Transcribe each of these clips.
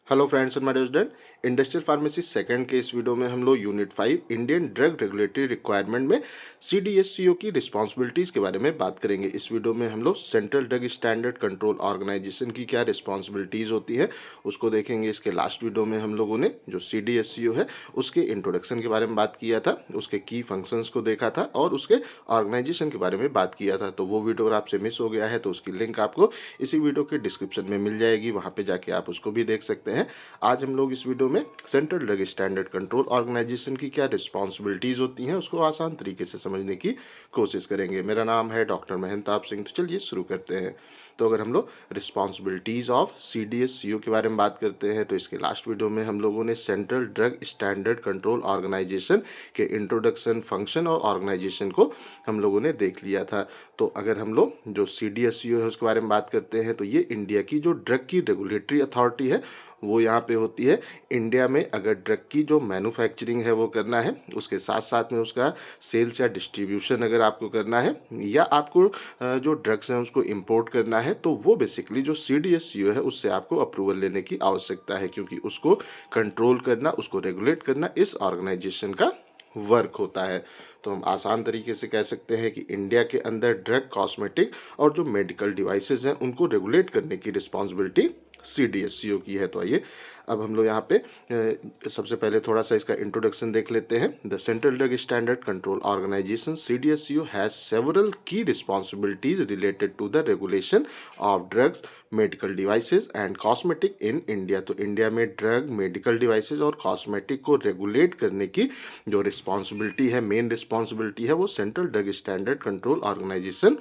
Hello friends and my dear student, industrial pharmacy second के इस video में हम लोग unit 5 Indian drug regulatory requirement में सीडीएससीओ की रिस्पांसिबिलिटीज़ के बारे में बात करेंगे। इस वीडियो में हम लोग central drug standard control organisation की क्या रिस्पांसिबिलिटीज़ होती है उसको देखेंगे। इसके लास्ट वीडियो में हम लोगों ने जो सीडीएससीओ है उसके इंट्रोडक्शन के बारे में बात किया था, उसके की फंक्शंस को देखा था और उसके ऑर्गेनाइजेशन के बारे में बात किया था। तो वो वीडियो अगर आपसे मिस हो गया है तो उसकी लिंक आपको इसी वीडियो के डिस्क्रिप्शन में मिल जाएगी, वहाँ पर जाके आप उसको भी देख सकते हैं। आज हम लोग इस वीडियो में central drug standard control organisation की क्या रिस्पांसिबिलिटीज होती हैं उसको आसान तरीके से समझने की कोशिश करेंगे। मेरा नाम है डॉक्टर महंताब सिंह। तो चलिए शुरू करते हैं। तो अगर हम लोग रिस्पांसिबिलिटीज ऑफ सीडीएससीओ के बारे में बात करते हैं तो इसके लास्ट वीडियो में हम लोगों ने central drug standard control organisation के इंट्रोडक्शन, फंक्शन और ऑर्गेनाइजेशन को हम लोगों ने देख लिया था। तो अगर हम लोग जो सीडीएससीओ है उसके बारे में बात करते हैं तो ये इंडिया की जो ड्रग की रेगुलेटरी अथॉरिटी है वो यहाँ पे होती है। इंडिया में अगर ड्रग की जो मैन्युफैक्चरिंग है वो करना है, उसके साथ साथ में उसका सेल्स या डिस्ट्रीब्यूशन अगर आपको करना है, या आपको जो ड्रग्स हैं उसको इंपोर्ट करना है, तो वो बेसिकली जो सीडीएससीओ है उससे आपको अप्रूवल लेने की आवश्यकता है, क्योंकि उसको कंट्रोल करना, उसको रेगुलेट करना इस ऑर्गेनाइजेशन का वर्क होता है। तो हम आसान तरीके से कह सकते हैं कि इंडिया के अंदर ड्रग, कॉस्मेटिक और जो मेडिकल डिवाइसेस हैं उनको रेगुलेट करने की रिस्पांसिबिलिटी सीडीएससीओ की है। तो आइए अब हम लोग यहाँ पे सबसे पहले थोड़ा सा इसका इंट्रोडक्शन देख लेते हैं। The central drug standard control organization CDSCO has several key responsibilities related to the regulation of drugs, medical devices and cosmetic in India. तो इंडिया में ड्रग, मेडिकल डिवाइसेस और कॉस्मेटिक को रेगुलेट करने की जो रिस्पांसिबिलिटी है, मेन रिस्पांसिबिलिटी है, वो central drug standard control organization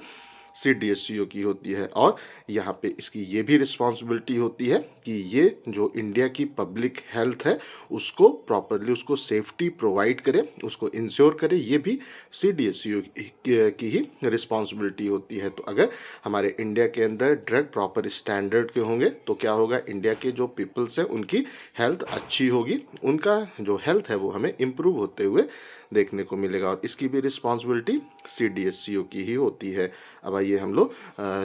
CDSCO की होती है। और यहाँ पे इसकी ये भी रिस्पांसिबिलिटी होती है कि ये जो इंडिया की पब्लिक हेल्थ है उसको प्रॉपरली, उसको सेफ्टी प्रोवाइड करे, उसको इंश्योर करे, ये भी सीडीएससीओ की ही रिस्पांसिबिलिटी होती है। तो अगर हमारे इंडिया के अंदर ड्रग प्रॉपर स्टैंडर्ड के होंगे तो क्या होगा, इंडिया के जो पीपल्स हैं उनकी हेल्थ अच्छी होगी, उनका जो हेल्थ है वो हमें इम्प्रूव होते हुए देखने को मिलेगा, और इसकी भी रिस्पांसिबिलिटी सीडीएससीओ की ही होती है। अब आइए हम लोग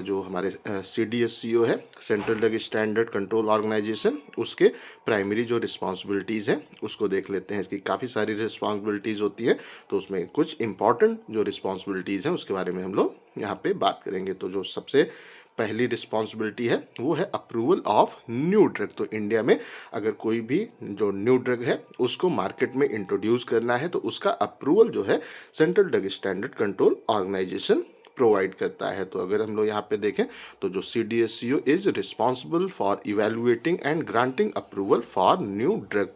जो हमारे सीडीएससीओ है, central drug standard control organisation, उसके प्राइमरी जो रिस्पांसिबिलिटीज़ हैं उसको देख लेते हैं। इसकी काफ़ी सारी रिस्पांसिबिलिटीज़ होती है, तो उसमें कुछ इंपॉर्टेंट जो रिस्पांसिबिलिटीज़ हैं उसके बारे में हम लोग यहाँ पे बात करेंगे। तो जो सबसे पहली रिस्पांसिबिलिटी है वो है अप्रूवल ऑफ न्यू ड्रग। तो इंडिया में अगर कोई भी जो न्यू ड्रग है उसको मार्केट में इंट्रोड्यूस करना है तो उसका अप्रूवल जो है central drug standard control organisation provide करता है। तो अगर हम लोग यहाँ पे देखें तो जो CDSCO is responsible for evaluating and granting approval for new drug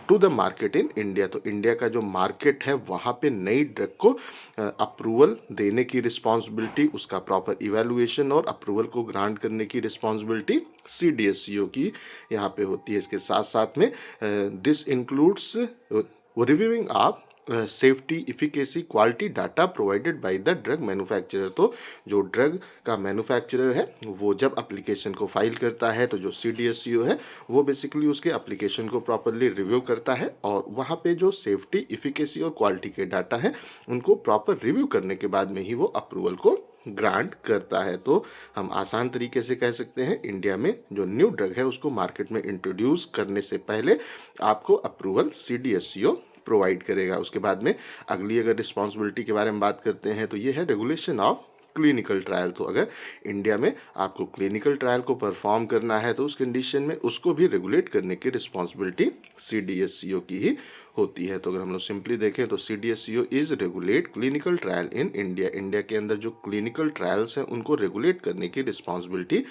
to the market in India. तो इंडिया का जो मार्केट है वहाँ पे नई ड्रग को अप्रूवल देने की रिस्पॉन्सिबिलिटी, उसका प्रॉपर इवेलुएशन और अप्रूवल को ग्रांट करने की रिस्पॉन्सिबिलिटी सीडीएससीओ की यहाँ पे होती है। इसके साथ साथ में this includes reviewing of safety, efficacy, quality data provided by the drug manufacturer. तो जो ड्रग का मैन्युफैक्चरर है वो जब एप्लीकेशन को फाइल करता है तो जो सीडीएससीओ है वो बेसिकली उसके एप्लीकेशन को प्रॉपरली रिव्यू करता है, और वहाँ पे जो सेफ्टी, इफिकेसी और क्वालिटी के डाटा हैं उनको प्रॉपर रिव्यू करने के बाद में ही वो अप्रूवल को ग्रांट करता है। तो हम आसान तरीके से कह सकते हैं इंडिया में जो न्यू ड्रग है उसको मार्केट में इंट्रोड्यूस करने से पहले आपको अप्रूवल सीडीएससीओ प्रोवाइड करेगा। उसके बाद में अगली अगर रिस्पॉन्सिबिलिटी के बारे में बात करते हैं तो ये है रेगुलेशन ऑफ क्लिनिकल ट्रायल। तो अगर इंडिया में आपको क्लिनिकल ट्रायल को परफॉर्म करना है तो उस कंडीशन में उसको भी रेगुलेट करने की रिस्पॉन्सिबिलिटी सीडीएससीओ की ही होती है। तो अगर हम लोग सिंपली देखें तो CDSCO is regulate clinical trial in India. India के अंदर जो क्लिनिकल ट्रायल्स हैं उनको रेगुलेट करने की रिस्पॉन्सिबिलिटी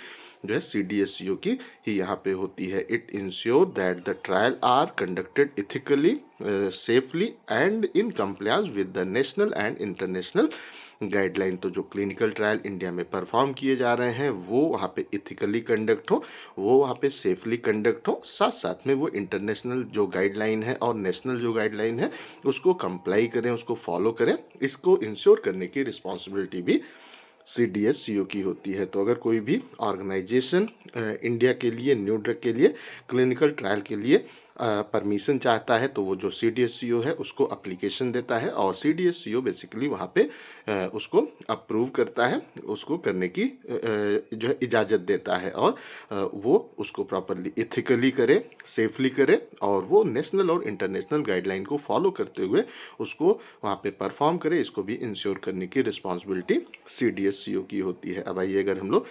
जो है सीडीएससीओ की ही यहाँ पे होती है। It ensure that the trial are conducted ethically, safely and in compliance with the national and international guideline. तो जो क्लिनिकल ट्रायल इंडिया में परफॉर्म किए जा रहे हैं वो वहाँ पे इथिकली कंडक्ट हो, वो वहाँ पे सेफली कंडक्ट हो, साथ साथ में वो इंटरनेशनल जो गाइडलाइन है और नेशनल जो गाइडलाइन है उसको कंप्लाई करें, उसको फॉलो करें। इसको इंश्योर करने की रिस्पॉन्सिबिलिटी भी सीडीएससीओ की होती है। तो अगर कोई भी ऑर्गेनाइजेशन इंडिया के लिए न्यू ड्रग के लिए क्लिनिकल ट्रायल के लिए परमिशन चाहता है तो वो जो CDSCO है उसको एप्लीकेशन देता है और CDSCO बेसिकली वहाँ पे उसको अप्रूव करता है, उसको करने की जो है इजाज़त देता है और वो उसको प्रॉपरली एथिकली करे, सेफली करे और वो नेशनल और इंटरनेशनल गाइडलाइन को फॉलो करते हुए उसको वहाँ पे परफॉर्म करे। इसको भी इंश्योर करने की रिस्पॉन्सिबिलिटी CDSCO की होती है। अब आइए अगर हम लोग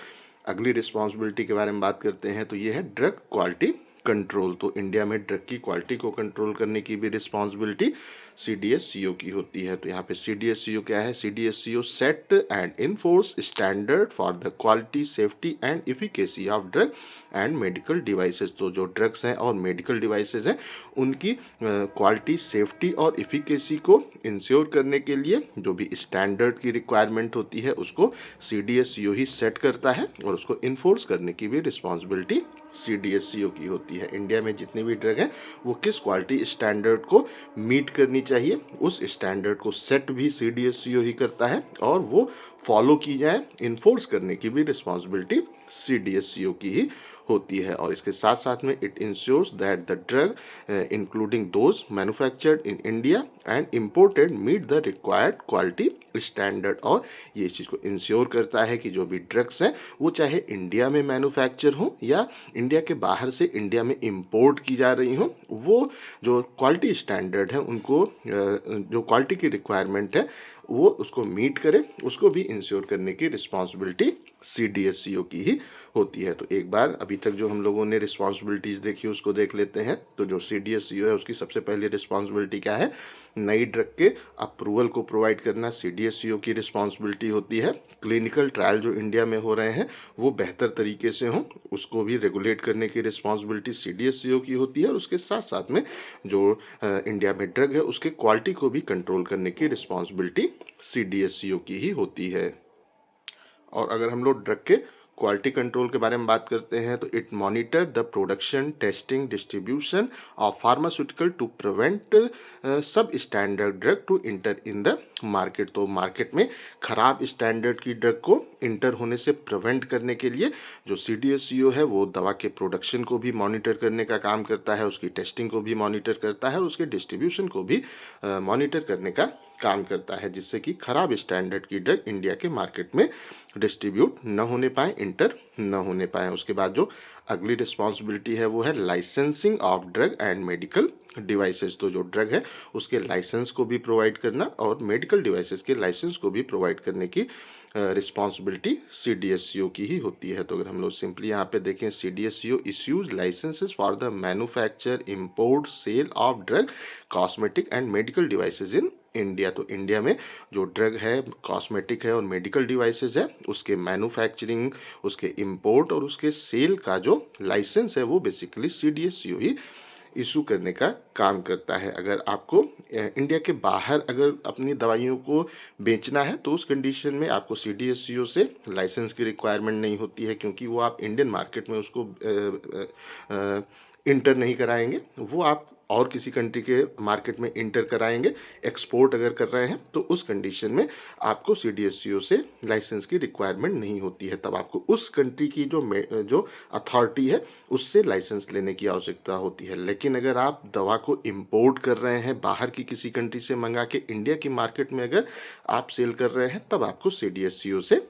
अगली रिस्पॉन्सिबिलिटी के बारे में बात करते हैं तो ये है ड्रग क्वालिटी कंट्रोल। तो इंडिया में ड्रग की क्वालिटी को कंट्रोल करने की भी रिस्पॉन्सिबिलिटी CDSCO की होती है। तो यहाँ पे CDSCO क्या है? CDSCO set and enforce standard for the quality, safety and efficacy of drug and medical devices. तो जो ड्रग्स हैं और मेडिकल डिवाइसेस हैं उनकी क्वालिटी, सेफ्टी और इफिकेसी को इंश्योर करने के लिए जो भी स्टैंडर्ड की रिक्वायरमेंट होती है उसको CDSCO ही सेट करता है और उसको इन्फोर्स करने की भी रिस्पॉन्सिबिलिटी CDSCO की होती है। इंडिया में जितने भी ड्रग हैं वो किस क्वालिटी स्टैंडर्ड को मीट करनी चाहिए उस स्टैंडर्ड को सेट भी CDSCO ही करता है और वो फॉलो की जाए, इन्फोर्स करने की भी रिस्पॉन्सिबिलिटी CDSCO की ही होती है। और इसके साथ साथ में it ensures that the drug including those manufactured in India and imported meet the required quality standard. और ये इस चीज़ को इंश्योर करता है कि जो भी ड्रग्स हैं वो चाहे इंडिया में मैन्युफैक्चर हो या इंडिया के बाहर से इंडिया में इंपोर्ट की जा रही हो, वो जो क्वालिटी स्टैंडर्ड है उनको जो क्वालिटी की रिक्वायरमेंट है वो उसको मीट करे, उसको भी इंश्योर करने की रिस्पॉन्सिबिलिटी CDSCO की ही होती है। तो एक बार अभी तक जो हम लोगों ने रिस्पॉन्सिबिलिटीज़ देखी उसको देख लेते हैं। तो जो CDSCO है उसकी सबसे पहली रिस्पॉन्सिबिलिटी क्या है? नई ड्रग के अप्रूवल को प्रोवाइड करना CDSCO की रिस्पॉन्सिबिलिटी होती है। क्लिनिकल ट्रायल जो इंडिया में हो रहे हैं वो बेहतर तरीके से हों उसको भी रेगुलेट करने की रिस्पॉन्सिबिलिटी CDSCO की होती है और उसके साथ साथ में जो इंडिया में ड्रग है उसके क्वालिटी को भी कंट्रोल करने की रिस्पॉन्सिबिलिटी CDSCO की ही होती है। और अगर हम लोग ड्रग के क्वालिटी कंट्रोल के बारे में बात करते हैं तो it monitor the production, testing, distribution of pharmaceutical to prevent substandard drug to enter in the market. तो मार्केट में खराब स्टैंडर्ड की ड्रग को इंटर होने से प्रिवेंट करने के लिए जो CDSCO है वो दवा के प्रोडक्शन को भी मॉनिटर करने का काम करता है, उसकी टेस्टिंग को भी मॉनिटर करता है और उसके डिस्ट्रीब्यूशन को भी मॉनिटर करने का काम करता है, जिससे कि खराब स्टैंडर्ड की ड्रग इंडिया के मार्केट में डिस्ट्रीब्यूट न होने पाए, इंटर न होने पाए। उसके बाद जो अगली रिस्पॉन्सिबिलिटी है वो है licensing of drug and medical devices. तो जो ड्रग है उसके लाइसेंस को भी प्रोवाइड करना और मेडिकल डिवाइसेस के लाइसेंस को भी प्रोवाइड करने की रिस्पॉन्सिबिलिटी CDSCO की ही होती है। तो अगर हम लोग सिंपली यहाँ पे देखें CDSCO issues licences for the manufacture, import, sale of drug, cosmetic and medical devices in India. तो इंडिया में जो ड्रग है, कॉस्मेटिक है और मेडिकल डिवाइसेस है उसके मैन्युफैक्चरिंग, उसके इंपोर्ट और उसके सेल का जो लाइसेंस है वो बेसिकली CDSCO ही इशू करने का काम करता है। अगर आपको इंडिया के बाहर अगर अपनी दवाइयों को बेचना है तो उस कंडीशन में आपको CDSCO से लाइसेंस की रिक्वायरमेंट नहीं होती है, क्योंकि वो आप इंडियन मार्केट में उसको इंटर नहीं कराएंगे, वो आप और किसी कंट्री के मार्केट में इंटर कराएंगे। एक्सपोर्ट अगर कर रहे हैं तो उस कंडीशन में आपको CDSCO से लाइसेंस की रिक्वायरमेंट नहीं होती है, तब आपको उस कंट्री की जो अथॉरिटी है उससे लाइसेंस लेने की आवश्यकता होती है। लेकिन अगर आप दवा को इंपोर्ट कर रहे हैं बाहर की किसी कंट्री से मंगा के इंडिया की मार्केट में अगर आप सेल कर रहे हैं तब आपको CDSCO से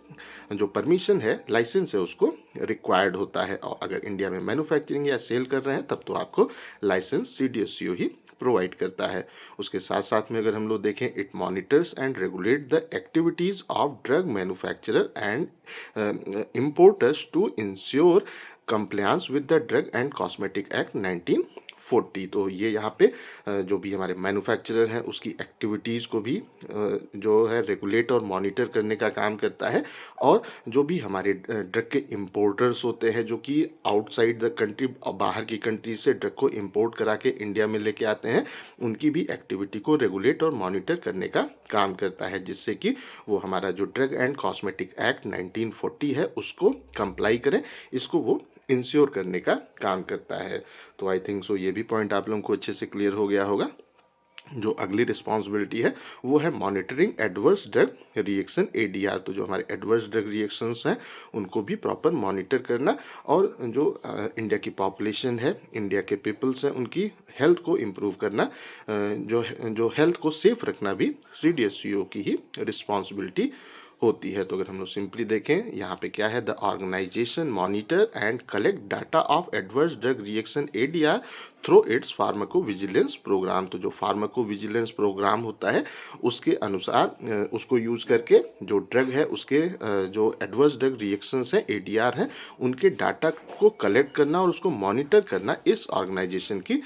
जो परमिशन है, लाइसेंस है, उसको रिक्वायर्ड होता है। और अगर इंडिया में मैन्युफैक्चरिंग या सेल कर रहे हैं तब तो आपको लाइसेंस CDSCO ही प्रोवाइड करता है। उसके साथ साथ में अगर हम लोग देखें it monitors and regulate the activities of drug manufacturer and importers to ensure compliance with the drug and cosmetic act 1940। तो ये यहाँ पे जो भी हमारे मैन्युफैक्चरर हैं उसकी एक्टिविटीज़ को भी जो है रेगुलेट और मॉनिटर करने का काम करता है। और जो भी हमारे ड्रग के इम्पोर्टर्स होते हैं जो कि आउटसाइड द कंट्री, बाहर की कंट्री से ड्रग को इम्पोर्ट करा के इंडिया में लेके आते हैं, उनकी भी एक्टिविटी को रेगुलेट और मॉनिटर करने का काम करता है, जिससे कि वो हमारा जो ड्रग एंड कॉस्मेटिक एक्ट 1940 है उसको कंप्लाई करें, इसको वो इंश्योर करने का काम करता है। तो आई थिंक सो ये भी पॉइंट आप लोगों को अच्छे से क्लियर हो गया होगा। जो अगली रिस्पॉन्सिबिलिटी है वो है monitoring adverse drug reaction ADR. तो जो हमारे एडवर्स ड्रग रिएक्शंस हैं उनको भी प्रॉपर मॉनिटर करना, और जो इंडिया की पॉपुलेशन है, इंडिया के पीपल्स हैं, उनकी हेल्थ को इम्प्रूव करना, जो हेल्थ को सेफ रखना भी CDSCO की ही रिस्पॉन्सिबिलिटी होती है। तो अगर हम लोग सिंपली देखें यहाँ पे क्या है, the organisation monitor and collect data of adverse drug reaction ADR through its pharmacovigilance programme. तो जो फार्माको विजिलेंस प्रोग्राम होता है उसके अनुसार उसको यूज करके जो ड्रग है उसके जो एडवर्स ड्रग रिएक्शंस हैं एडीआर हैं उनके डाटा को कलेक्ट करना और उसको मॉनिटर करना इस ऑर्गेनाइजेशन की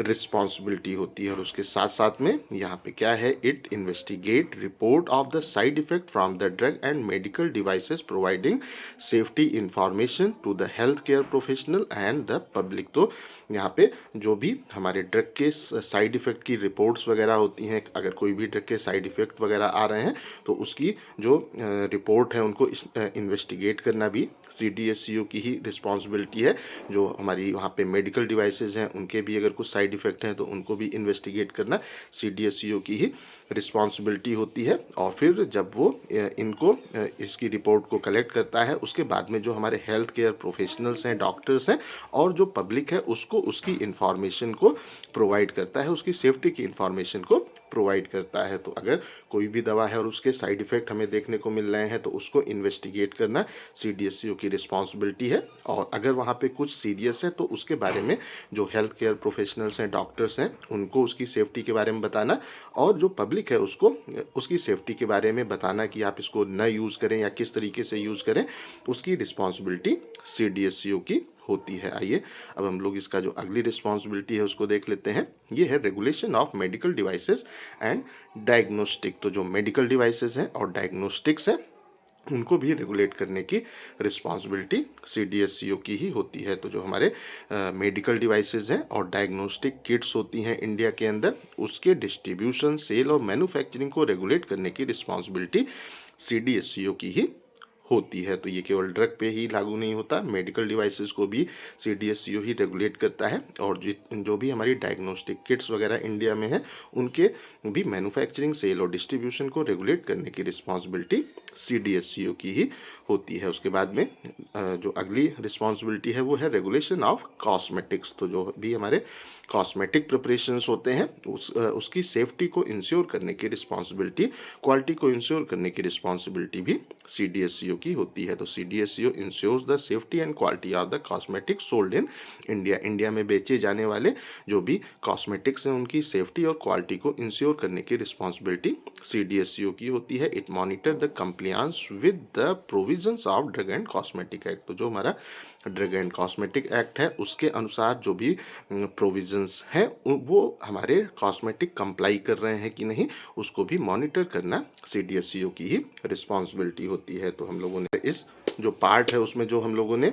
रिस्पॉन्सिबिलिटी होती है। और उसके साथ साथ में यहाँ पे क्या है, it investigate report of the side effect from the drug and medical devices providing safety information to the health care professional and the public. तो यहाँ पे जो भी हमारे ड्रग के साइड इफेक्ट की रिपोर्ट्स वगैरह होती हैं, अगर कोई भी ड्रग के साइड इफेक्ट वगैरह आ रहे हैं तो उसकी जो रिपोर्ट है उनको इन्वेस्टिगेट करना भी CDSCO की ही रिस्पॉन्सिबिलिटी है। जो हमारी वहाँ पे मेडिकल डिवाइसेज हैं उनके भी अगर कुछ साइड इफेक्ट हैं तो उनको भी इन्वेस्टिगेट करना CDSCO की ही रिस्पॉन्सिबिलिटी होती है। और फिर जब वो इनको इसकी रिपोर्ट को कलेक्ट करता है उसके बाद में जो हमारे हेल्थ केयर प्रोफेशनल्स हैं, डॉक्टर्स हैं और जो पब्लिक है उसको उसकी इंफॉर्मेशन को प्रोवाइड करता है, उसकी सेफ्टी की इंफॉर्मेशन को प्रोवाइड करता है। तो अगर कोई भी दवा है और उसके साइड इफेक्ट हमें देखने को मिल रहे हैं तो उसको इन्वेस्टिगेट करना CDSCO की रिस्पॉन्सिबिलिटी है। और अगर वहाँ पे कुछ सीरियस है तो उसके बारे में जो हेल्थ केयर प्रोफेशनल्स हैं, डॉक्टर्स हैं, उनको उसकी सेफ्टी के बारे में बताना, और जो पब्लिक है उसको उसकी सेफ्टी के बारे में बताना कि आप इसको न यूज़ करें या किस तरीके से यूज़ करें, उसकी रिस्पॉन्सिबिलिटी CDSCO की होती है। आइए अब हम लोग इसका जो अगली रिस्पॉन्सिबिलिटी है उसको देख लेते हैं। ये है regulation of medical devices and diagnostic. तो जो मेडिकल डिवाइसेस हैं और डायग्नोस्टिक्स हैं उनको भी रेगुलेट करने की रिस्पॉन्सिबिलिटी CDSCO की ही होती है। तो जो हमारे मेडिकल डिवाइसेस हैं और डायग्नोस्टिक किट्स होती हैं इंडिया के अंदर, उसके डिस्ट्रीब्यूशन, सेल और मैन्युफैक्चरिंग को रेगुलेट करने की रिस्पॉन्सिबिलिटी CDSCO की ही होती है। तो ये केवल ड्रग पे ही लागू नहीं होता, मेडिकल डिवाइसेस को भी CDSCO ही रेगुलेट करता है। और जो भी हमारी डायग्नोस्टिक किट्स वगैरह इंडिया में है उनके भी मैन्युफैक्चरिंग, सेल और डिस्ट्रीब्यूशन को रेगुलेट करने की रिस्पॉन्सिबिलिटी CDSCO की ही होती है। उसके बाद में जो अगली रिस्पॉन्सिबिलिटी है वो है रेगुलेशन ऑफ कॉस्मेटिक्स। तो जो भी हमारे कॉस्मेटिक प्रिपरेशंस होते हैं उसकी सेफ्टी को इंश्योर करने की रिस्पॉन्सिबिलिटी, क्वालिटी को इंश्योर करने की रिस्पॉन्सिबिलिटी भी CDSCO की होती है। तो CDSCO ensures the safety and quality of the cosmetics sold in India. India में बेचे जाने वाले जो भी कॉस्मेटिक्स हैं उनकी सेफ्टी और क्वालिटी को इंश्योर करने की रिस्पॉन्सिबिलिटी CDSCO की होती है। It monitor the compliance with the provisions of drug and cosmetic act. तो जो हमारा ड्रग एंड कॉस्मेटिक एक्ट है उसके अनुसार जो भी प्रोविजंस हैं वो हमारे कॉस्मेटिक कंप्लाई कर रहे हैं कि नहीं, उसको भी मॉनिटर करना CDSCO की ही रिस्पॉन्सिबिलिटी होती है। तो हम लोगों ने इस जो पार्ट है उसमें जो हम लोगों ने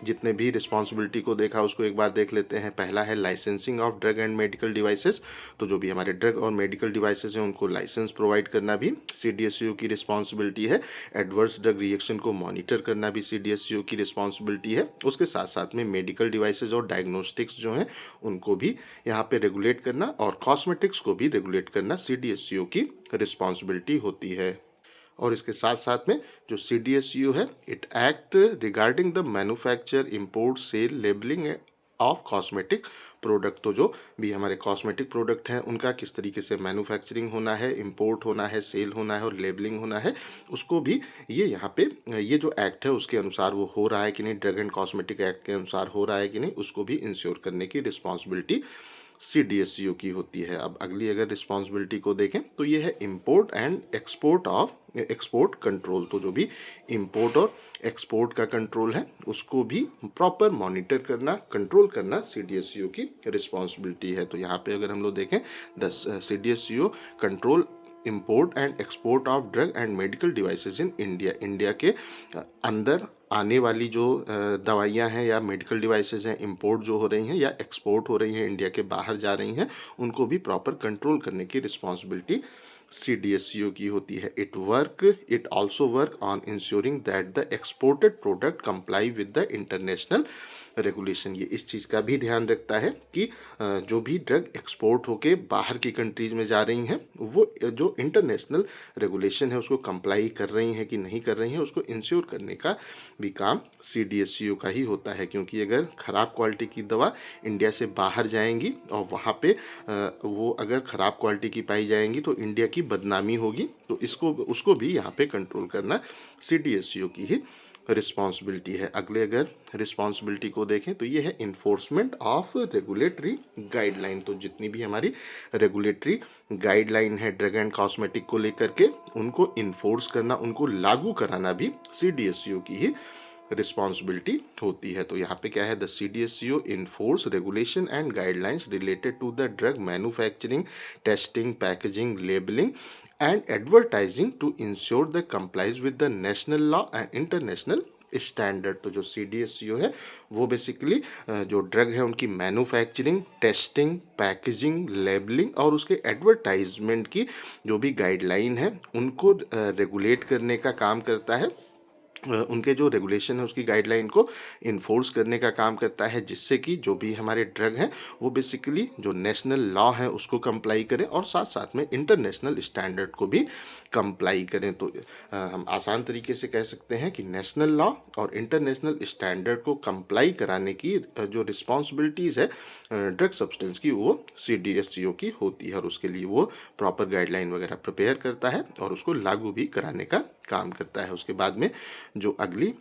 जितने भी रिस्पॉन्सिबिलिटी को देखा उसको एक बार देख लेते हैं। पहला है licensing of drug and medical devices. तो जो भी हमारे ड्रग और मेडिकल डिवाइसेस हैं उनको लाइसेंस प्रोवाइड करना भी CDSCO की रिस्पॉन्सिबिलिटी है। एडवर्स ड्रग रिएक्शन को मॉनिटर करना भी CDSCO की रिस्पॉन्सिबिलिटी है। उसके साथ साथ में मेडिकल डिवाइसेज और डायग्नोस्टिक्स जो हैं उनको भी यहाँ पे रेगुलेट करना और कॉस्मेटिक्स को भी रेगुलेट करना CDSCO की रिस्पॉन्सिबिलिटी होती है। और इसके साथ साथ में जो CDSCO है, it act regarding the manufacture, import, sale, labelling of cosmetic product. तो जो भी हमारे कॉस्मेटिक प्रोडक्ट हैं उनका किस तरीके से मैन्युफैक्चरिंग होना है, इंपोर्ट होना है, सेल होना है और लेबलिंग होना है, उसको भी ये यहाँ पे ये जो एक्ट है उसके अनुसार वो हो रहा है कि नहीं, ड्रग एंड कॉस्मेटिक एक्ट के अनुसार हो रहा है कि नहीं, उसको भी इंश्योर करने की रिस्पॉन्सिबिलिटी CDSCO की होती है। अब अगली अगर रिस्पॉन्सिबिलिटी को देखें तो ये है इंपोर्ट एंड एक्सपोर्ट कंट्रोल। तो जो भी इंपोर्ट और एक्सपोर्ट का कंट्रोल है उसको भी प्रॉपर मॉनिटर करना, कंट्रोल करना CDSCO की रिस्पॉन्सिबिलिटी है। तो यहाँ पे अगर हम लोग देखें, the CDSCO control import and export of drug and medical devices in India. India के अंदर आने वाली जो दवाइयाँ हैं या मेडिकल डिवाइसेस हैं, इंपोर्ट जो हो रही हैं या एक्सपोर्ट हो रही हैं, इंडिया के बाहर जा रही हैं, उनको भी प्रॉपर कंट्रोल करने की रिस्पॉन्सिबिलिटी CDSCO की होती है। It also work on ensuring that the exported product comply with the international regulation. ये इस चीज़ का भी ध्यान रखता है कि जो भी ड्रग एक्सपोर्ट होके बाहर की कंट्रीज़ में जा रही हैं वो जो इंटरनेशनल रेगुलेशन है उसको कंप्लाई कर रही हैं कि नहीं कर रही हैं, उसको इंश्योर करने का भी काम CDSCO का ही होता है। क्योंकि अगर ख़राब क्वालिटी की दवा इंडिया से बाहर जाएंगी और वहाँ पे वो अगर ख़राब क्वालिटी की पाई जाएंगी तो इंडिया की बदनामी होगी, तो इसको उसको भी यहाँ पे कंट्रोल करना CDSCO की ही रिस्पॉन्सिबिलिटी है। अगले अगर रिस्पॉन्सिबिलिटी को देखें तो ये है इन्फोर्समेंट ऑफ रेगुलेटरी गाइडलाइन। तो जितनी भी हमारी रेगुलेटरी गाइडलाइन है ड्रग एंड कॉस्मेटिक को लेकर के, उनको इन्फोर्स करना, उनको लागू कराना भी CDSCO की ही रिस्पॉन्सिबिलिटी होती है। तो यहाँ पे क्या है, the CDSCO enforce regulation and guidelines related to the drug manufacturing, testing, packaging, labelling and advertising to ensure the complies with the national law and international standard. तो जो CDSCO है वो बेसिकली जो ड्रग है उनकी मैन्युफैक्चरिंग, टेस्टिंग, पैकेजिंग, लेबलिंग और उसके advertisement की जो भी गाइडलाइन है उनको रेगुलेट करने का काम करता है। उनके जो रेगुलेशन है उसकी गाइडलाइन को इन्फोर्स करने का काम करता है, जिससे कि जो भी हमारे ड्रग हैं वो बेसिकली जो नेशनल लॉ है उसको कंप्लाई करें और साथ साथ में इंटरनेशनल स्टैंडर्ड को भी कंप्लाई करें। तो हम आसान तरीके से कह सकते हैं कि नेशनल लॉ और इंटरनेशनल स्टैंडर्ड को कंप्लाई कराने की जो रिस्पॉन्सिबिलिटीज़ है ड्रग सब्सटेंस की वो CDSCO की होती है, और उसके लिए वो प्रॉपर गाइडलाइन वगैरह प्रिपेयर करता है और उसको लागू भी कराने का काम करता है। उसके बाद में जो अगली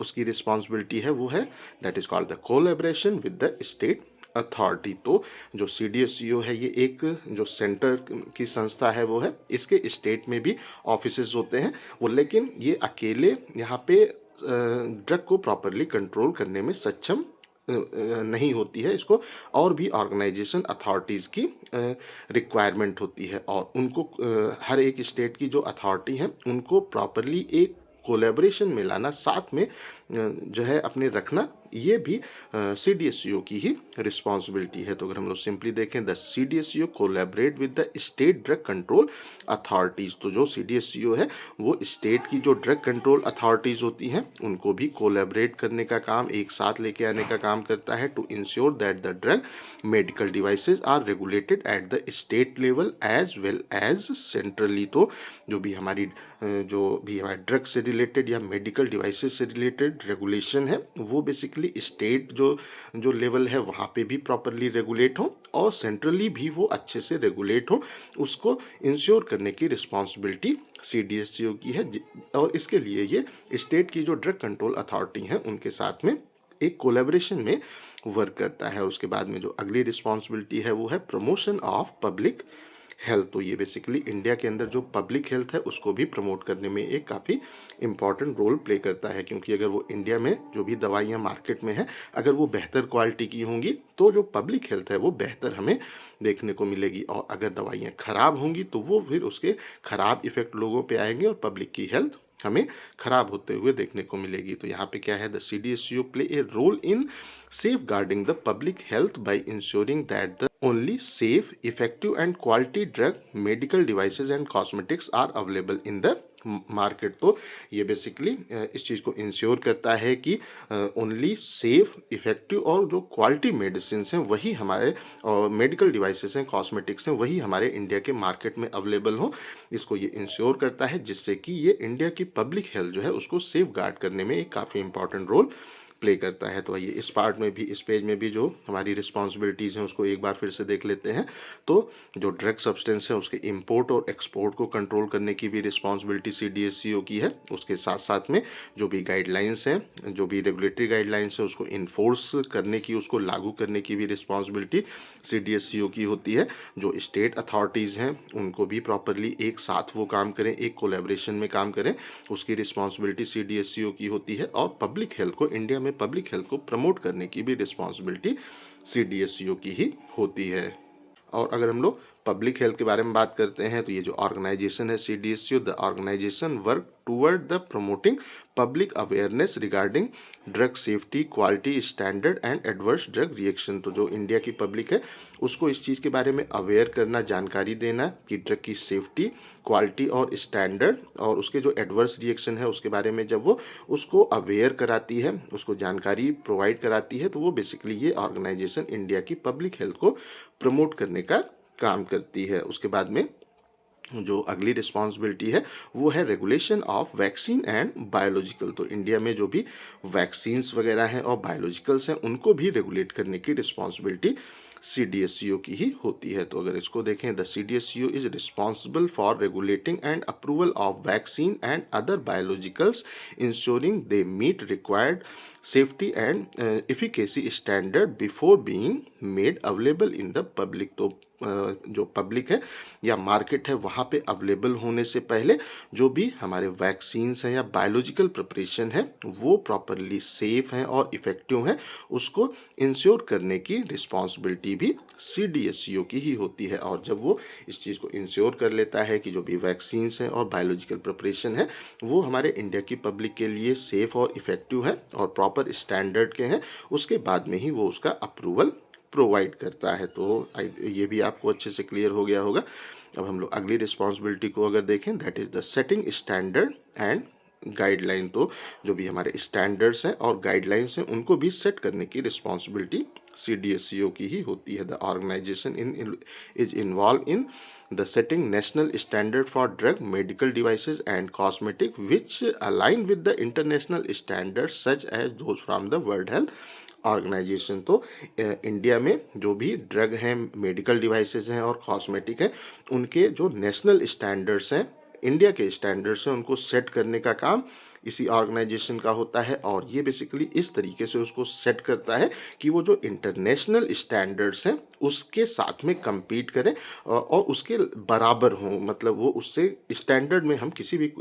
उसकी रिस्पॉन्सिबिलिटी है वो है that is called the collaboration with the state authority. तो जो CDSCO है ये एक जो सेंटर की संस्था है वो है, इसके स्टेट में भी ऑफिसेज होते हैं वो, लेकिन ये अकेले यहाँ पे ड्रग को प्रॉपरली कंट्रोल करने में सक्षम नहीं होती है। इसको और भी ऑर्गेनाइजेशन अथॉरिटीज़ की रिक्वायरमेंट होती है, और उनको हर एक स्टेट की जो अथॉरिटी है उनको प्रॉपरली एक कोलैबोरेशन में लाना, साथ में जो है अपने रखना, ये भी CDSCO की ही रिस्पॉन्सिबिलिटी है। तो अगर हम लोग सिंपली देखें, the CDSCO collaborate with the state drug control authorities. तो जो CDSCO है वो स्टेट की जो ड्रग कंट्रोल अथॉरिटीज़ होती हैं उनको भी कोलैबोरेट करने का काम, एक साथ लेके आने का काम करता है, to ensure that the drug medical devices are regulated at the state level as well as centrally. तो जो भी हमारी ड्रग से रिलेटेड या मेडिकल डिवाइसेज से रिलेटेड रेगुलेशन है वो बेसिकली स्टेट जो लेवल है वहाँ पे भी प्रॉपरली रेगुलेट हो और सेंट्रली भी वो अच्छे से रेगुलेट हो, उसको इंश्योर करने की रिस्पॉन्सिबिलिटी CDSCO की है। और इसके लिए ये स्टेट की जो ड्रग कंट्रोल अथॉरिटी है उनके साथ में एक कोलैबोरेशन में वर्क करता है। उसके बाद में जो अगली रिस्पॉन्सिबिलिटी है वो है प्रमोशन ऑफ पब्लिक हेल्थ। तो ये बेसिकली इंडिया के अंदर जो पब्लिक हेल्थ है उसको भी प्रमोट करने में एक काफ़ी इंपॉर्टेंट रोल प्ले करता है, क्योंकि अगर वो इंडिया में जो भी दवाइयाँ मार्केट में है अगर वो बेहतर क्वालिटी की होंगी तो जो पब्लिक हेल्थ है वो बेहतर हमें देखने को मिलेगी, और अगर दवाइयाँ ख़राब होंगी तो वो फिर उसके ख़राब इफ़ेक्ट लोगों पे आएंगे और पब्लिक की हेल्थ हमें खराब होते हुए देखने को मिलेगी। तो यहाँ पे क्या है, the CDSCO play a role in safeguarding the public health by ensuring that the only safe, effective and quality drug, medical devices and cosmetics are available in the market. तो ये बेसिकली इस चीज़ को ensure करता है कि only safe, effective और जो quality medicine हैं वही हमारे मेडिकल डिवाइसेस हैं, कॉस्मेटिक्स हैं, वही हमारे इंडिया के मार्केट में अवेलेबल हो। इसको ये इंश्योर करता है जिससे कि ये इंडिया की पब्लिक हेल्थ जो है उसको सेफ गार्ड करने में एक काफ़ी इंपॉर्टेंट रोल प्ले करता है। तो आइए इस पार्ट में भी, इस पेज में भी जो हमारी रिस्पॉन्सिबिलिटीज़ हैं उसको एक बार फिर से देख लेते हैं। तो जो ड्रग सब्सटेंस है उसके इंपोर्ट और एक्सपोर्ट को कंट्रोल करने की भी रिस्पॉन्सिबिलिटी CDSCO की है। उसके साथ साथ में जो भी गाइडलाइंस हैं, जो भी रेगुलेटरी गाइडलाइंस है उसको इन्फोर्स करने की, उसको लागू करने की भी रिस्पॉन्सिबिलिटी CDSCO की होती है। जो स्टेट अथॉरिटीज़ हैं उनको भी प्रॉपरली एक साथ वो काम करें, एक कोलैबोरेशन में काम करें, उसकी रिस्पॉन्सिबिलिटी CDSCO की होती है। और पब्लिक हेल्थ को, इंडिया में पब्लिक हेल्थ को प्रमोट करने की भी रिस्पॉन्सिबिलिटी CDSCO की ही होती है। और अगर हम लोग पब्लिक हेल्थ के बारे में बात करते हैं तो ये जो ऑर्गेनाइजेशन है CDSCO, the organisation work toward the promoting public awareness regarding drug safety, quality, standard and adverse drug reaction. तो जो इंडिया की पब्लिक है उसको इस चीज़ के बारे में अवेयर करना, जानकारी देना कि ड्रग की सेफ्टी, क्वालिटी और स्टैंडर्ड और उसके जो एडवर्स रिएक्शन है उसके बारे में जब वो उसको अवेयर कराती है, उसको जानकारी प्रोवाइड कराती है, तो वो बेसिकली ये ऑर्गेनाइजेशन इंडिया की पब्लिक हेल्थ को प्रमोट करने का काम करती है। उसके बाद में जो अगली रिस्पॉन्सिबिलिटी है वो है regulation of vaccine and biological. तो इंडिया में जो भी वैक्सीन्स वगैरह हैं और बायोलॉजिकल्स हैं उनको भी रेगुलेट करने की रिस्पॉन्सिबिलिटी CDSCO की ही होती है। तो अगर इसको देखें, the CDSCO is responsible for regulating and approval of vaccine and other biologicals ensuring they meet required safety and efficacy standard before being made available in the public. तो जो पब्लिक है या मार्केट है वहाँ पे अवेलेबल होने से पहले जो भी हमारे वैक्सीन्स हैं या बायोलॉजिकल प्रिपरेशन है वो प्रॉपरली सेफ हैं और इफ़ेक्टिव हैं, उसको इंश्योर करने की रिस्पॉन्सिबिलिटी भी CDSCO की ही होती है। और जब वो इस चीज़ को इंश्योर कर लेता है कि जो भी वैक्सीन्स हैं और बायोलॉजिकल प्रिपरेशन है वो हमारे इंडिया की पब्लिक के लिए सेफ और इफ़ेक्टिव है और प्रॉपर स्टैंडर्ड के हैं, उसके बाद में ही वो उसका अप्रूवल प्रोवाइड करता है। तो ये भी आपको अच्छे से क्लियर हो गया होगा। अब हम लोग अगली रिस्पॉन्सिबिलिटी को अगर देखें, that is the setting standard and guideline. तो जो भी हमारे स्टैंडर्ड्स हैं और गाइडलाइंस हैं उनको भी सेट करने की रिस्पॉन्सिबिलिटी CDSCO की ही होती है। The organisation is involved in the setting national standard for drug, medical devices and cosmetic which align with the international standards such as those from the World Health organisation. तो India में जो भी drug हैं, medical devices हैं और cosmetic हैं उनके जो नेशनल स्टैंडर्ड्स हैं, इंडिया के स्टैंडर्ड्स हैं, उनको सेट करने का काम इसी ऑर्गेनाइजेशन का होता है। और ये बेसिकली इस तरीके से उसको सेट करता है कि वो जो इंटरनेशनल स्टैंडर्ड्स हैं उसके साथ में compete करें और उसके बराबर हों, मतलब वो उससे स्टैंडर्ड में हम किसी भी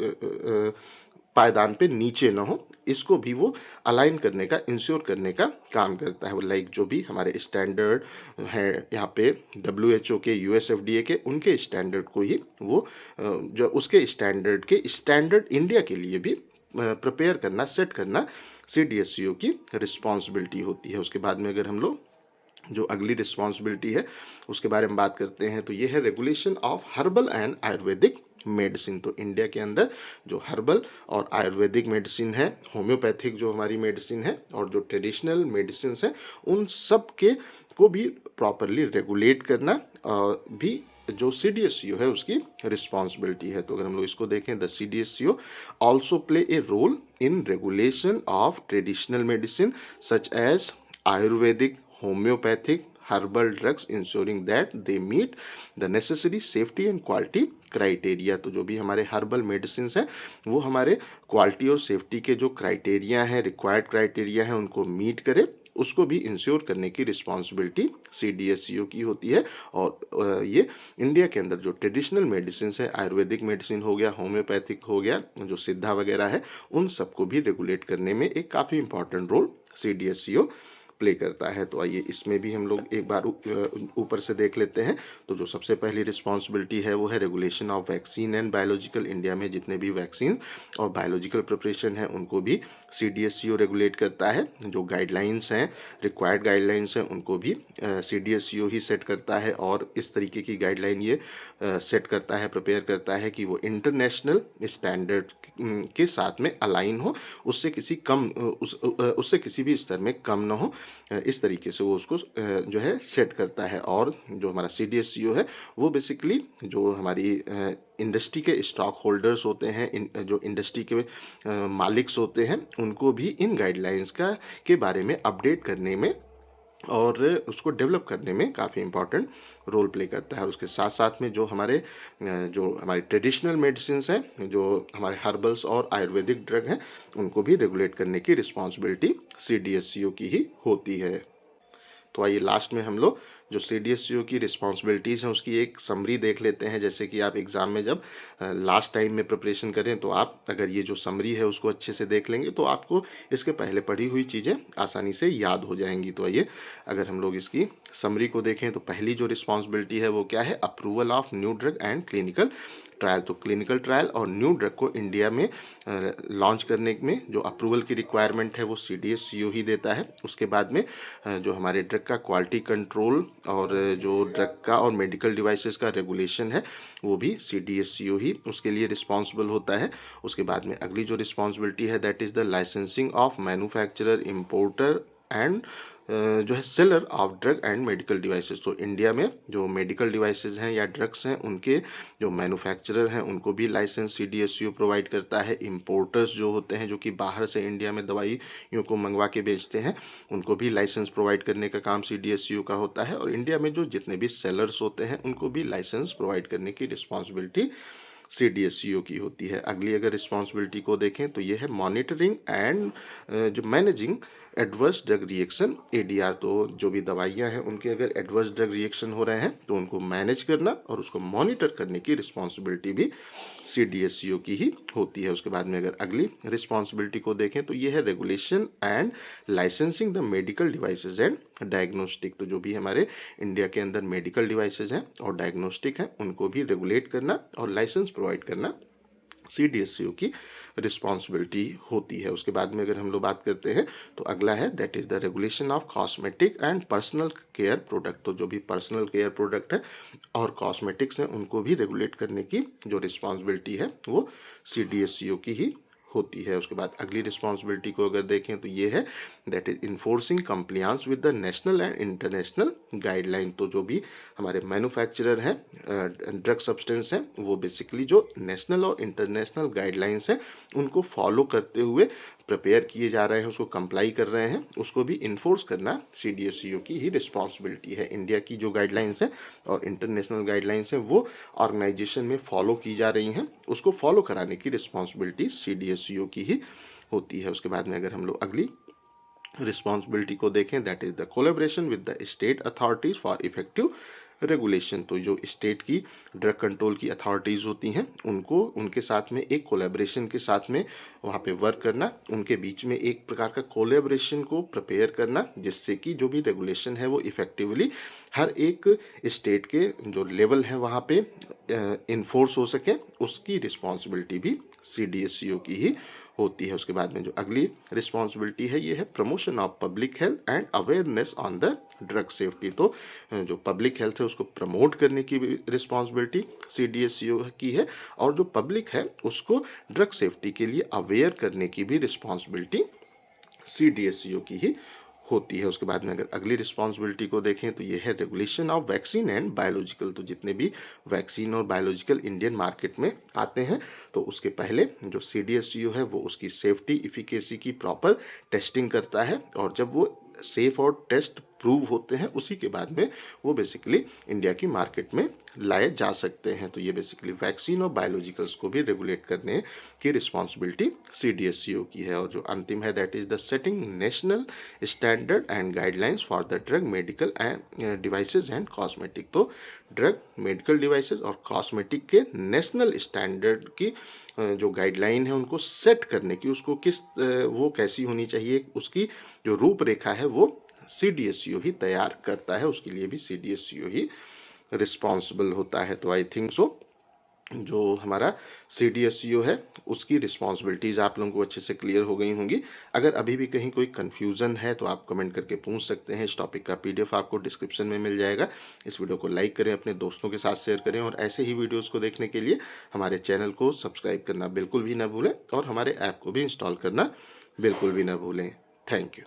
पायदान पे नीचे ना हो, इसको भी वो अलाइन करने का, इंश्योर करने का काम करता है। वो लाइक जो भी हमारे स्टैंडर्ड हैं यहाँ पे WHO के, US FDA के, उनके स्टैंडर्ड को ही वो जो उसके स्टैंडर्ड के स्टैंडर्ड इंडिया के लिए भी प्रिपेयर करना, सेट करना CDSCO की रिस्पॉन्सिबिलिटी होती है। उसके बाद में अगर हम लोग जो अगली रिस्पॉन्सिबिलिटी है उसके बारे में बात करते हैं तो ये है regulation of herbal and Ayurvedic medicine. तो इंडिया के अंदर जो हर्बल और आयुर्वेदिक मेडिसिन है, होम्योपैथिक जो हमारी मेडिसिन है और जो ट्रेडिशनल मेडिसिन हैं उन सब के को भी प्रॉपरली रेगुलेट करना भी जो CDSCO है उसकी रिस्पॉन्सिबिलिटी है। तो अगर हम लोग इसको देखें, the CDSCO also play a role in regulation of traditional medicine such as Ayurvedic, homeopathic, herbal drugs ensuring that they meet the necessary safety and quality criteria. तो जो भी हमारे हर्बल मेडिसिन हैं वो हमारे क्वालिटी और सेफ्टी के जो क्राइटेरिया हैं, रिक्वायर्ड क्राइटेरिया हैं, उनको मीट करे, उसको भी इंश्योर करने की रिस्पॉन्सिबिलिटी CDSCO की होती है। और ये इंडिया के अंदर जो ट्रेडिशनल मेडिसिन है, आयुर्वेदिक मेडिसिन हो गया, होम्योपैथिक हो गया, जो सिद्धा वगैरह है, उन सबको भी रेगुलेट करने में एक काफ़ी इंपॉर्टेंट रोल CDSCO प्ले करता है। तो आइए इसमें भी हम लोग एक बार ऊपर से देख लेते हैं। तो जो सबसे पहली रिस्पॉन्सिबिलिटी है वो है regulation of vaccine and biological. India में जितने भी वैक्सीन और बायोलॉजिकल प्रिपरेशन है उनको भी CDSCO रेगुलेट करता है। जो गाइडलाइंस हैं, रिक्वायर्ड गाइडलाइंस हैं, उनको भी CDSCO ही सेट करता है। और इस तरीके की गाइडलाइन ये सेट करता है, प्रिपेयर करता है कि वो इंटरनेशनल स्टैंडर्ड के साथ में अलाइन हो, उससे किसी कम उससे किसी भी स्तर में कम ना हो, इस तरीके से वो उसको जो है सेट करता है। और जो हमारा CDSCO है वो बेसिकली जो हमारी इंडस्ट्री के स्टॉक होल्डर्स होते हैं, जो इंडस्ट्री के मालिक्स होते हैं, उनको भी इन गाइडलाइंस के बारे में अपडेट करने में और उसको डेवलप करने में काफ़ी इंपॉर्टेंट रोल प्ले करता है। और उसके साथ साथ में जो हमारे ट्रेडिशनल मेडिसिन्स हैं, जो हमारे हर्बल्स और आयुर्वेदिक ड्रग हैं, उनको भी रेगुलेट करने की रिस्पॉन्सिबिलिटी CDSCO की ही होती है। तो आइए लास्ट में हम लोग जो CDSCO की रिस्पॉन्सिबिलिटीज़ हैं उसकी एक समरी देख लेते हैं। जैसे कि आप एग्ज़ाम में जब लास्ट टाइम में प्रिपरेशन करें तो आप अगर ये जो समरी है उसको अच्छे से देख लेंगे तो आपको इसके पहले पढ़ी हुई चीज़ें आसानी से याद हो जाएंगी। तो आइए अगर हम लोग इसकी समरी को देखें तो पहली जो रिस्पॉन्सिबिलिटी है वो क्या है, approval of new drug and clinical trial. तो क्लिनिकल ट्रायल और न्यू ड्रग को इंडिया में लॉन्च करने में जो अप्रूवल की रिक्वायरमेंट है वो CDSCO ही देता है। उसके बाद में जो हमारे ड्रग का क्वालिटी कंट्रोल और जो ड्रग का और मेडिकल डिवाइसेस का रेगुलेशन है वो भी CDSCO ही उसके लिए रिस्पॉन्सिबल होता है। उसके बाद में अगली जो रिस्पॉन्सिबिलिटी है that is the licensing of manufacturer, importer and जो है seller of drug and medical devices. तो इंडिया में जो मेडिकल डिवाइसेस हैं या ड्रग्स हैं उनके जो मैन्युफैक्चरर हैं उनको भी लाइसेंस CDSCO प्रोवाइड करता है। इम्पोर्टर्स जो होते हैं जो कि बाहर से इंडिया में दवाइयों को मंगवा के बेचते हैं उनको भी लाइसेंस प्रोवाइड करने का काम CDSCO का होता है। और इंडिया में जो जितने भी सेलर्स होते हैं उनको भी लाइसेंस प्रोवाइड करने की रिस्पॉन्सिबिलिटी CDSCO की होती है। अगली अगर रिस्पॉन्सिबिलिटी को देखें तो ये है मॉनिटरिंग एंड जो managing adverse drug reaction ADR। तो जो भी दवाइयाँ हैं उनके अगर एडवर्स ड्रग रिएक्शन हो रहे हैं तो उनको मैनेज करना और उसको मॉनिटर करने की रिस्पॉन्सिबिलिटी भी CDSCO की ही होती है। उसके बाद में अगर अगली रिस्पॉन्सिबिलिटी को देखें तो ये है regulation and licensing the medical devices and diagnostic. तो जो भी हमारे इंडिया के अंदर मेडिकल डिवाइसेज हैं और डायग्नोस्टिक हैं उनको भी रेगुलेट करना और लाइसेंस प्रोवाइड करना CDSCO की रिस्पॉन्सिबिलिटी होती है। उसके बाद में अगर हम लोग बात करते हैं तो अगला है that is the regulation of cosmetic and personal care product. तो जो भी पर्सनल केयर प्रोडक्ट है और कॉस्मेटिक्स हैं उनको भी रेगुलेट करने की जो रिस्पॉन्सिबिलिटी है वो CDSCO की ही होती है। उसके बाद अगली रिस्पॉन्सिबिलिटी को अगर देखें तो ये है that is enforcing compliance with the national and international guideline. तो जो भी हमारे मैन्युफैक्चरर हैं ड्रग सब्सटेंस हैं वो बेसिकली जो नेशनल और इंटरनेशनल गाइडलाइंस हैं उनको फॉलो करते हुए प्रिपेयर किए जा रहे हैं, उसको कंप्लाई कर रहे हैं, उसको भी इन्फोर्स करना CDSCO की ही रिस्पॉन्सिबिलिटी है। इंडिया की जो गाइडलाइंस हैं और इंटरनेशनल गाइडलाइंस हैं वो ऑर्गेनाइजेशन में फॉलो की जा रही हैं, उसको फॉलो कराने की रिस्पॉन्सिबिलिटी CDSCO की ही होती है। उसके बाद में अगर हम लोग अगली रिस्पॉन्सिबिलिटी को देखें that is the collaboration with the state authorities for effective regulation. तो जो स्टेट की ड्रग कंट्रोल की अथॉरिटीज़ होती हैं उनको उनके साथ में एक कोलैबोरेशन के साथ में वहाँ पे वर्क करना, उनके बीच में एक प्रकार का कोलैबोरेशन को प्रिपेयर करना जिससे कि जो भी रेगुलेशन है वो इफ़ेक्टिवली हर एक स्टेट के जो लेवल है वहाँ पे इन्फोर्स हो सके, उसकी रिस्पॉन्सिबिलिटी भी CDSCO की ही होती है। उसके बाद में जो अगली रिस्पॉन्सिबिलिटी है ये है promotion of public health and awareness on the drug safety. तो जो पब्लिक हेल्थ है उसको प्रमोट करने की रिस्पॉन्सिबिलिटी CDSCO की है और जो पब्लिक है उसको ड्रग सेफ्टी के लिए अवेयर करने की भी रिस्पॉन्सिबिलिटी CDSCO की ही होती है। उसके बाद में अगर अगली रिस्पॉन्सिबिलिटी को देखें तो ये है regulation of vaccine and biological. तो जितने भी वैक्सीन और बायोलॉजिकल इंडियन मार्केट में आते हैं तो उसके पहले जो CDSCO है वो उसकी सेफ्टी इफिकेसी की प्रॉपर टेस्टिंग करता है और जब वो सेफ और टेस्ट प्रूव होते हैं उसी के बाद में वो बेसिकली इंडिया की मार्केट में लाए जा सकते हैं। तो ये बेसिकली वैक्सीन और बायोलॉजिकल्स को भी रेगुलेट करने की रिस्पॉन्सिबिलिटी CDSCO की है। और जो अंतिम है that is the setting national standard and guidelines for the drug medical end devices and cosmetic. तो ड्रग मेडिकल डिवाइसेस और कॉस्मेटिक के नेशनल स्टैंडर्ड की जो गाइडलाइन है उनको सेट करने की, उसको किस वो कैसी होनी चाहिए, उसकी जो रूपरेखा है वो CDSCO ही तैयार करता है, उसके लिए भी CDSCO ही रिस्पॉन्सिबल होता है। तो आई थिंक सो जो हमारा CDSCO है उसकी रिस्पॉन्सिबिलिटीज़ आप लोगों को अच्छे से क्लियर हो गई होंगी। अगर अभी भी कहीं कोई कन्फ्यूज़न है तो आप कमेंट करके पूछ सकते हैं। इस टॉपिक का PDF आपको डिस्क्रिप्शन में मिल जाएगा। इस वीडियो को लाइक करें, अपने दोस्तों के साथ शेयर करें और ऐसे ही वीडियोज़ को देखने के लिए हमारे चैनल को सब्सक्राइब करना बिल्कुल भी ना भूलें और हमारे ऐप को भी इंस्टॉल करना बिल्कुल भी ना भूलें। Thank you.